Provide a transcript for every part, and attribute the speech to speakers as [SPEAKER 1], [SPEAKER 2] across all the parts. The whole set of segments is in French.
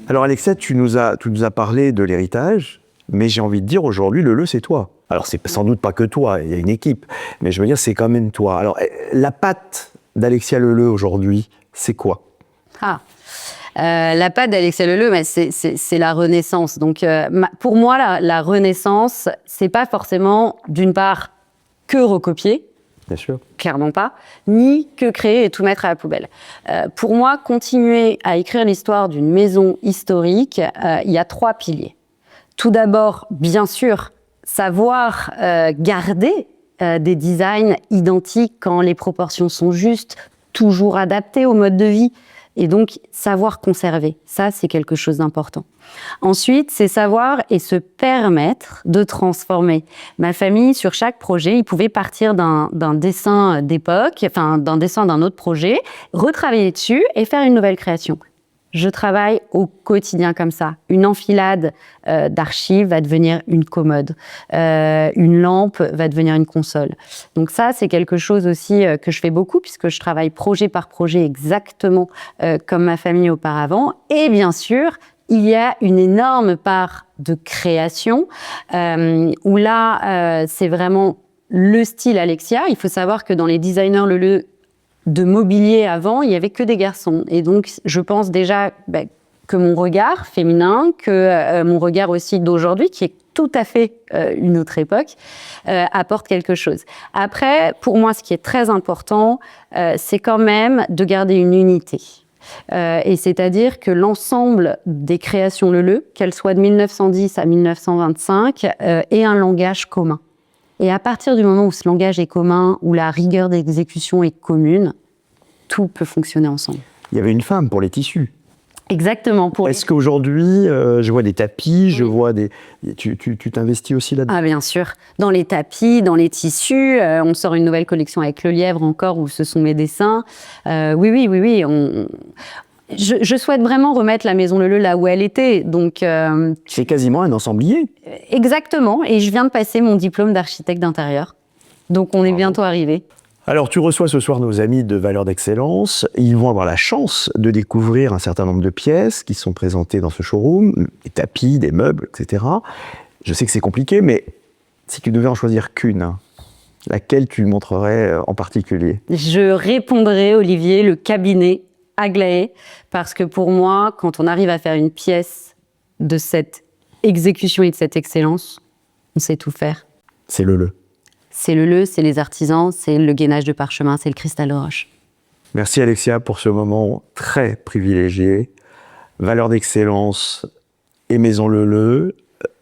[SPEAKER 1] Alors Alexia, tu nous as parlé de l'héritage, mais j'ai envie de dire aujourd'hui, le c'est toi. Alors c'est sans doute pas que toi, il y a une équipe, mais je veux dire c'est quand même toi. Alors la patte d'Alexia Leleu aujourd'hui, c'est quoi?
[SPEAKER 2] La patte d'Alexia Leleu, c'est la Renaissance. Donc pour moi, la Renaissance, c'est pas forcément d'une part que recopier.
[SPEAKER 1] Bien sûr.
[SPEAKER 2] Clairement pas, ni que créer et tout mettre à la poubelle. Pour moi, continuer à écrire l'histoire d'une maison historique, il y a 3 piliers. Tout d'abord, bien sûr, savoir garder des designs identiques quand les proportions sont justes, toujours adaptés au mode de vie, et donc savoir conserver. Ça, c'est quelque chose d'important. Ensuite, c'est savoir et se permettre de transformer. Ma famille, sur chaque projet, ils pouvaient partir d'un dessin d'époque, enfin d'un dessin d'un autre projet, retravailler dessus et faire une nouvelle création. Je travaille au quotidien comme ça. Une enfilade d'archives va devenir une commode. Une lampe va devenir une console. Donc ça, c'est quelque chose aussi que je fais beaucoup puisque je travaille projet par projet exactement comme ma famille auparavant. Et bien sûr, il y a une énorme part de création où là, c'est vraiment le style Alexia. Il faut savoir que dans les designers Leleu de mobilier avant, il n'y avait que des garçons. Et donc, je pense déjà que mon regard féminin, que mon regard aussi d'aujourd'hui, qui est tout à fait une autre époque, apporte quelque chose. Après, pour moi, ce qui est très important, c'est quand même de garder une unité. Et c'est-à-dire que l'ensemble des créations Leleu, qu'elles soient de 1910 à 1925, ait un langage commun. Et à partir du moment où ce langage est commun, où la rigueur d'exécution est commune, tout peut fonctionner ensemble.
[SPEAKER 1] Il y avait une femme pour les tissus.
[SPEAKER 2] Exactement.
[SPEAKER 1] Est-ce qu'aujourd'hui, je vois des tapis, je vois des... Tu t'investis aussi là-dedans?
[SPEAKER 2] Ah bien sûr. Dans les tapis, dans les tissus, on sort une nouvelle collection avec Le Lièvre encore, où ce sont mes dessins. Oui. Je souhaite vraiment remettre la Maison Leleu là où elle était. Donc,
[SPEAKER 1] c'est quasiment un ensemblier.
[SPEAKER 2] Exactement. Et je viens de passer mon diplôme d'architecte d'intérieur. Donc, on est bientôt arrivé.
[SPEAKER 1] Alors, tu reçois ce soir nos amis de Valeurs d'Excellence. Ils vont avoir la chance de découvrir un certain nombre de pièces qui sont présentées dans ce showroom, des tapis, des meubles, etc. Je sais que c'est compliqué, mais si tu devais en choisir qu'une, laquelle tu montrerais en particulier?
[SPEAKER 2] Je répondrais, Olivier, le cabinet Aglaé, parce que pour moi, quand on arrive à faire une pièce de cette exécution et de cette excellence, on sait tout faire.
[SPEAKER 1] C'est Leleu.
[SPEAKER 2] C'est Leleu, c'est les artisans, c'est le gainage de parchemin, c'est le cristal de roche.
[SPEAKER 1] Merci Alexia pour ce moment très privilégié. Valeurs d'Excellence et Maison Leleu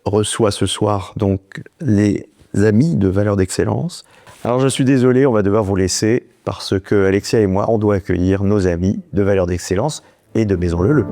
[SPEAKER 1] reçoit ce soir donc les amis de Valeurs d'Excellence. Alors je suis désolé, on va devoir vous laisser parce que Alexia et moi, on doit accueillir nos amis de Valeurs d'Excellence et de Maison Leleu.